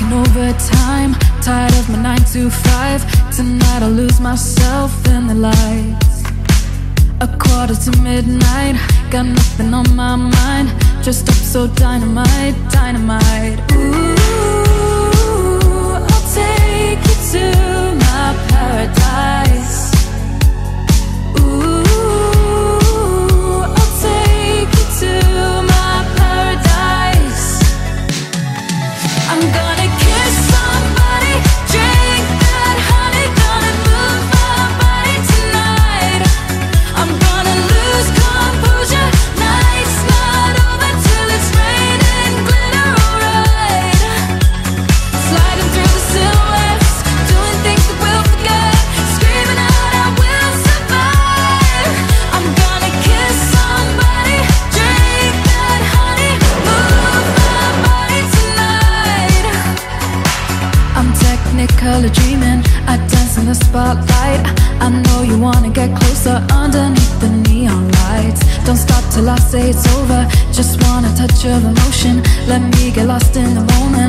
working overtime, tired of my 9 to 5. Tonight I'll lose myself in the lights. A quarter to midnight, got nothing on my mind. Dressed up so dynamite, dynamite. Ooh, I'll take you to my paradise. Ooh, I'll take you to my paradise. I'm gonna kiss somebody, drink that honey, gonna move my body tonight. I'm gonna lose composure, night's not over till it's raining glitter, alright. Sliding through the silhouettes, doing things that we'll forget, screaming out I will survive. I'm gonna kiss somebody, drink that honey, move my body tonight. I'm technicolor dreaming, I dance in the spotlight. I know you wanna get closer underneath the neon lights. Don't stop till I say it's over, just want a touch of emotion. Let me get lost in the moment.